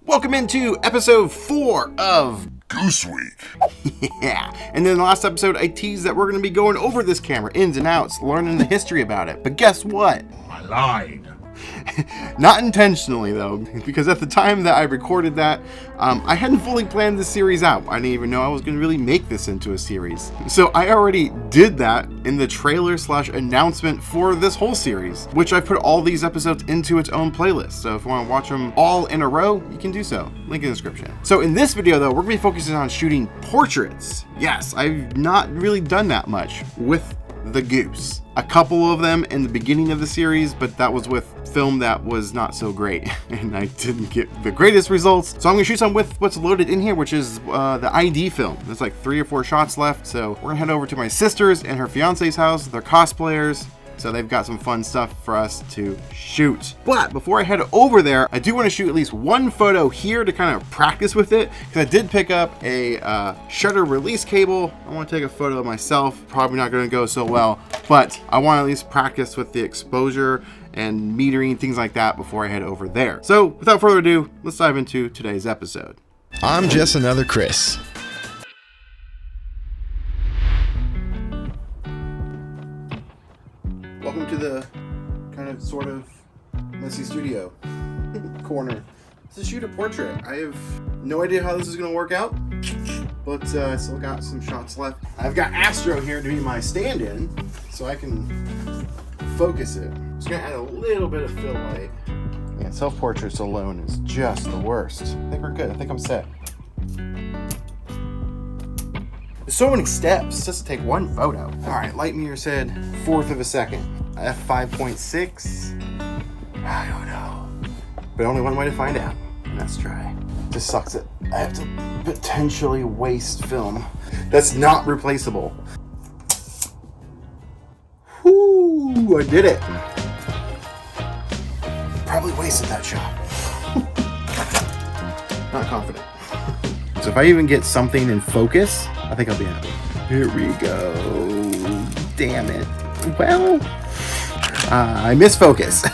Welcome into episode 4 of Goose Week. Yeah, and then the last episode I teased that we're going to be going over this camera, ins and outs, learning the history about it. But guess what? I lied. Not intentionally though, because at the time that I recorded that, I hadn't fully planned this series out. I didn't even know I was going to really make this into a series. So I already did that in the trailer / announcement for this whole series, which I put all these episodes into its own playlist. So if you want to watch them all in a row, you can do so. Link in the description. So in this video though, we're going to be focusing on shooting portraits. Yes, I've not really done that much with the Goose. A couple of them in the beginning of the series, but that was with film that was not so great and I didn't get the greatest results. So I'm gonna shoot some with what's loaded in here, which is the ID film. There's like 3 or 4 shots left. So we're gonna head over to my sister's and her fiance's house. They're cosplayers, so they've got some fun stuff for us to shoot. But before I head over there, I do want to shoot at least one photo here to kind of practice with it, because I did pick up a shutter release cable. I want to take a photo of myself. Probably not going to go so well, but I want to at least practice with the exposure and metering, things like that before I head over there. So without further ado, let's dive into today's episode. I'm just another Chris. Welcome to the kind of sort of messy studio corner to shoot a portrait. I have no idea how this is going to work out, but I still got some shots left. I've got Astro here to be my stand-in so I can focus it. I'm just going to add a little bit of fill light. Yeah, self-portraits alone is just the worst. I think we're good. I think I'm set. There's so many steps just to take one photo. All right, light meter said 1/4 of a second. F5.6. I don't know. But only one way to find out, and that's try. Just sucks that I have to potentially waste film that's not replaceable. Whoo, I did it. Probably wasted that shot. Not confident. So if I even get something in focus, I think I'll be happy. Here we go. Damn it. Well, I missed focus.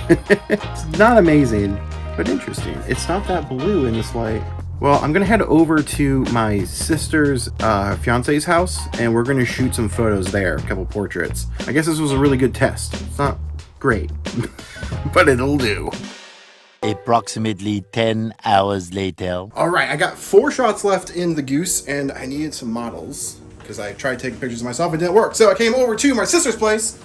It's not amazing, but interesting. It's not that blue in this light. Well, I'm gonna head over to my sister's fiance's house, and we're gonna shoot some photos there, a couple portraits. I guess this was a really good test. It's not great, but it'll do. Approximately 10 hours later. All right, I got 4 shots left in the Goose, and I needed some models because I tried taking pictures of myself and it didn't work. So I came over to my sister's place,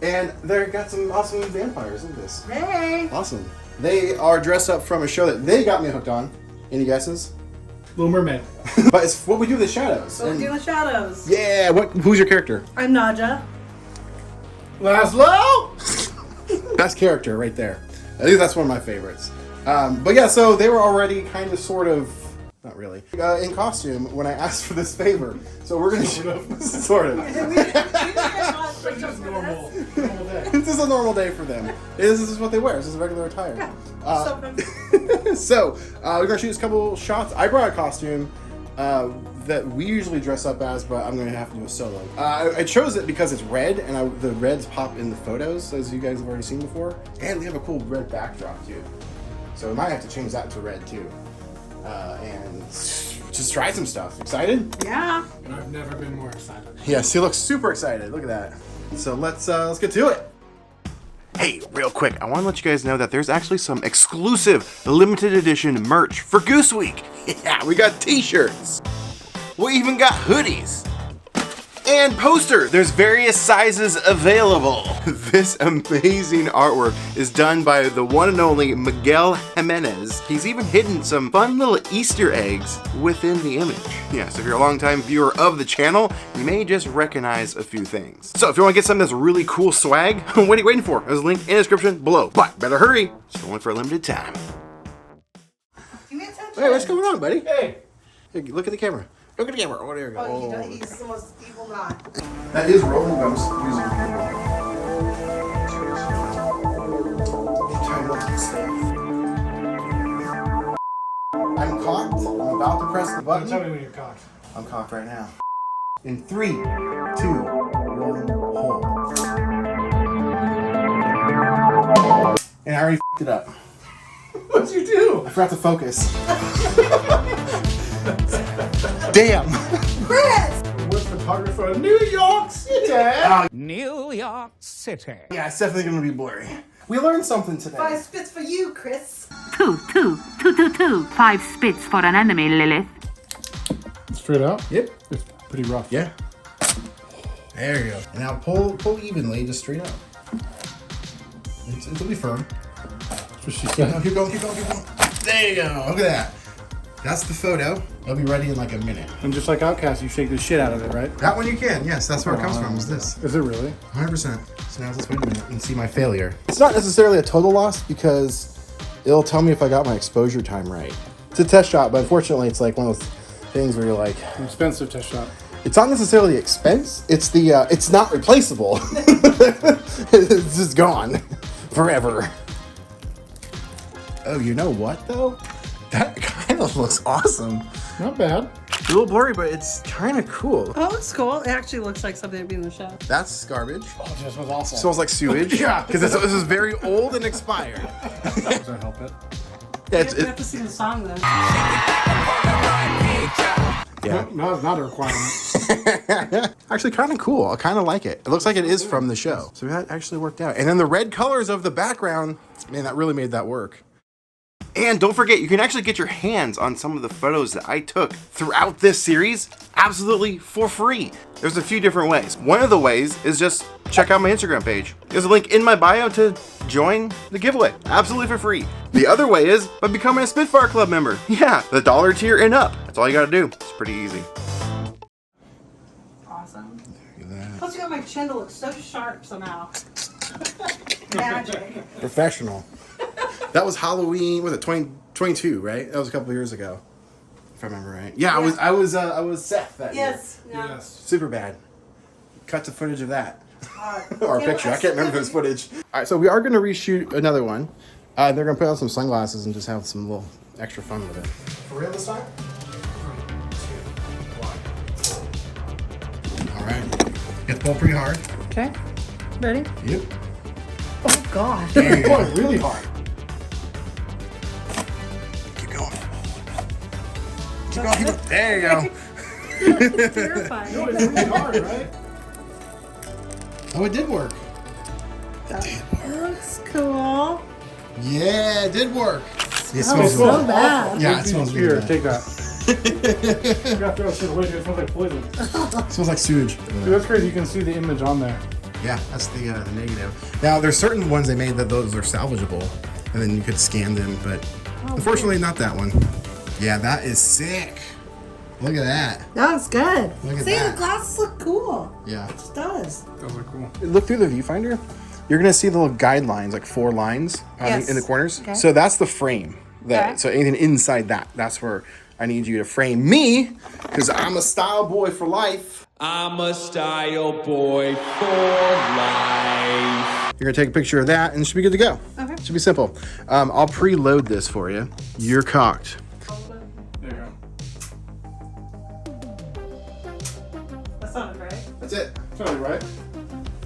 and they got some awesome vampires. Look at this. Hey! Awesome. They are dressed up from a show that they got me hooked on. Any guesses? Little Mermaid. But it's what we do with shadows. So we're doing shadows. Yeah. Who's your character? I'm Naja. Laszlo. Best character right there. I think that's one of my favorites. But yeah, so they were already kind of, sort of, not really, in costume when I asked for this favor. So we're gonna sort of. It's just normal day. This is a normal day for them. This is what they wear. This is regular attire. Yeah. So we're gonna shoot a couple shots. I brought a costume that we usually dress up as, but I'm gonna have to do a solo. I chose it because it's red, and the reds pop in the photos, as you guys have already seen before, and they have a cool red backdrop too. So we might have to change that to red too, and just try some stuff. Excited? Yeah. I've never been more excited. Yes, he looks super excited. Look at that. So let's get to it. Hey, real quick, I want to let you guys know that there's actually some exclusive limited edition merch for Goose Week. Yeah, we got t-shirts. We even got hoodies. And posters. There's various sizes available. This amazing artwork is done by the one and only Miguel Jimenez. He's even hidden some fun little Easter eggs within the image. Yeah, so if you're a longtime viewer of the channel, you may just recognize a few things. So if you want to get some of this really cool swag, what are you waiting for? There's a link in the description below. But better hurry, it's only for a limited time. Give me attention. Hey, what's going on, buddy? Hey! Hey, look at the camera. Look at the camera. Oh, there you go. Oh, he's the most evil guy. That is rolling gums music. I'm cocked. I'm about to press the button. Tell me when you're cocked. I'm cocked right now. In 3, 2, 1, hold. And I already f***ed it up. What'd you do? I forgot to focus. Damn. Chris! What photographer? New York City. New York City. Yeah, it's definitely gonna be blurry. We learned something today. 5 spits for you, Chris. 2, 2, 2, 2, 2. 5 spits for an enemy, Lilith. Straight out? Yep. It's pretty rough. Yeah. There you go. And now pull evenly, just straight up. It'll be firm. That's what she No, said. keep going. There you go. Look at that. That's the photo. It'll be ready in like a minute. And just like Outcast, you shake the shit out of it, right? That one you can. Yes, that's where it comes from. Is this? Is it really? 100%. So now let's wait a minute and see my failure. It's not necessarily a total loss because it'll tell me if I got my exposure time right. It's a test shot, but unfortunately, it's like one of those things where you're like, An expensive test shot. it's not necessarily expense. It's the it's not replaceable. It's just gone forever. Oh, you know what though? That kind of looks awesome. Not bad. It's a little blurry, but it's kind of cool. Oh, it looks cool. It actually looks like something that'd be in the show. That's garbage. Oh, it just smells awful. Smells like sewage. Yeah. Because this is very old and expired. Does that help it? Yeah, You have to sing the song though. yeah. No, it's not a requirement. Actually, kind of cool. I kind of like it. It looks like it is from the show. So that actually worked out. And then the red colors of the background, man, that really made that work. And don't forget, you can actually get your hands on some of the photos that I took throughout this series absolutely for free. There's a few different ways. One of the ways is just check out my Instagram page. There's a link in my bio to join the giveaway, absolutely for free. The other way is by becoming a Spitfire Club member. Yeah, the $1 tier and up. That's all you gotta do. It's pretty easy. Awesome. Look at that. Plus, you got my chin to look so sharp somehow. Magic. Professional. That was Halloween, was it 2022, right? That was a couple of years ago, if I remember right. Yeah, I was Seth that year. Yes. No. Super bad. Cut the footage of that. Alright. Or a Yeah, picture. I can't remember this footage. All right, so we are going to reshoot another one. They're going to put on some sunglasses and just have some little extra fun with it. For real this time? 3, 2, 1. All right. You have to pull pretty hard. Okay. Ready? Yep. Oh gosh. There you go. Boy, really hard. Keep going. Keep going. Keep going. There you go. Terrifying. No, it's really hard, right? Oh, it did work. Looks cool. Yeah, it did work. It Oh, smells so good. bad. Yeah, it smells really Here, bad. take that. You gotta throw that shit away, dude. It smells like poison. It smells like sewage. Dude, that's crazy. You can see the image on there. Yeah, that's the negative. Now, there's certain ones they made that those are salvageable, and then you could scan them, but unfortunately not that one. Yeah, that is sick. Look at that. That was good. Look at See, that. the glasses look cool. Yeah. It just does. Those are cool. Look through the viewfinder. You're gonna see the little guidelines, like 4 lines Yes. in the corners. Okay. So that's the frame. Okay. So anything inside that's where I need you to frame me, because I'm a style boy for life. I'm a style boy for life. You're gonna take a picture of that, and it should be good to go. Okay. Should be simple. I'll preload this for you. You're cocked. There you go. That sounded right. That's it. Totally right.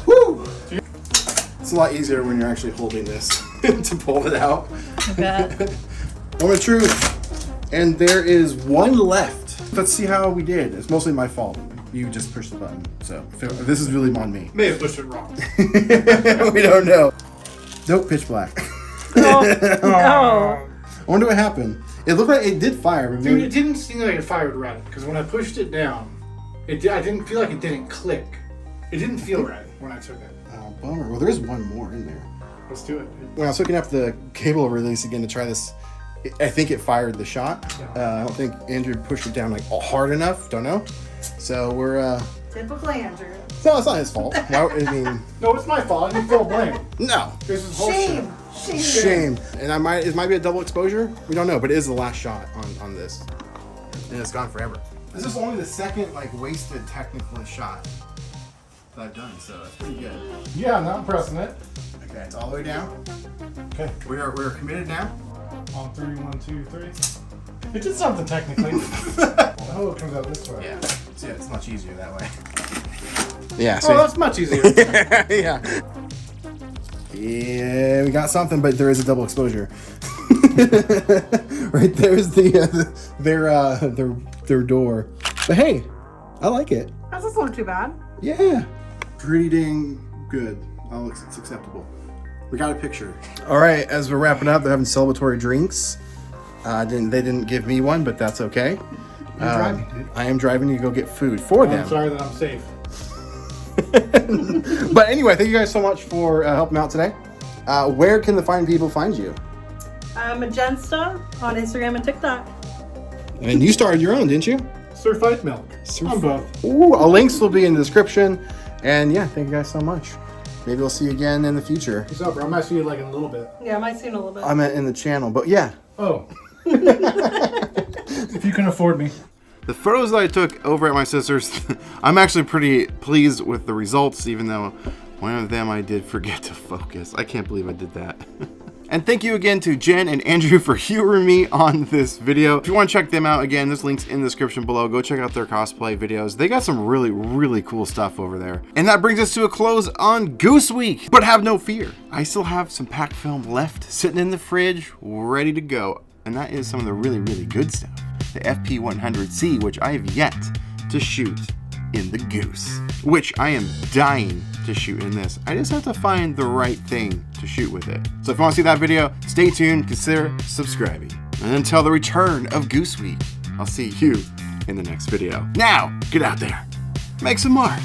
Woo! It's a lot easier when you're actually holding this to pull it out. I bet. Moment of truth. And there is one left. Let's see how we did. It's mostly my fault. You just pushed the button. So this is really on me. May have pushed it wrong. We don't know. Nope, pitch black. Oh. I wonder what happened. It looked like it did fire. But Dude, maybe- it didn't seem like it fired right. Because when I pushed it down, I didn't feel like it didn't click. It didn't feel right when I took it. Oh, bummer. Well, there is one more in there. Let's do it. When I was hooking up the cable release again to try this, I think it fired the shot. I don't think Andrew pushed it down like hard enough. Don't know. So we're Typical Andrew. no, it's not his fault. Why- I mean, No, it's my fault. You full blame. no. This is whole Shame. Shame. Shame. And it might be a double exposure. We don't know, but it is the last shot on this, and it's gone forever. This is only the second like wasted technical shot that I've done, so that's pretty good. Yeah, I'm not pressing it. Okay, it's all the way down. Okay. We're committed now. On 3, 1, 2, 3. It did something technically. Oh, it comes out this way. Yeah. So yeah, it's much easier that way. Yeah. Oh, that's much easier. Yeah. Yeah, we got something, but there is a double exposure. Right there's their door. But hey, I like it. That doesn't look too bad. Yeah. Pretty dang good. Oh, it's acceptable. We got a picture. All right, as we're wrapping up, they're having celebratory drinks. They didn't give me one, but that's okay. You're driving, dude. I am driving to go get food for them. I'm sorry that I'm safe. But anyway, thank you guys so much for helping out today. Where can the fine people find you? Magensta on Instagram and TikTok. And you started your own, didn't you? Certified milk. On both. Ooh, links will be in the description. And yeah, thank you guys so much. Maybe we'll see you again in the future. What's up, bro? I might see you like in a little bit. Yeah, I might see in a little bit. I meant in the channel, but yeah. Oh. If you can afford me. The photos that I took over at my sister's, I'm actually pretty pleased with the results, even though one of them I did forget to focus. I can't believe I did that. And thank you again to Jen and Andrew for humoring me on this video. If you want to check them out, again, this link's in the description below. Go check out their cosplay videos. They got some really, really cool stuff over there. And that brings us to a close on Goose Week. But have no fear. I still have some pack film left sitting in the fridge, ready to go. And that is some of the really, really good stuff. The FP100C, which I have yet to shoot in the Goose, which I am dying to shoot in this. I just have to find the right thing to shoot with it. So if you want to see that video, stay tuned, consider subscribing. And until the return of Goose Week, I'll see you in the next video. Now, get out there, make some art.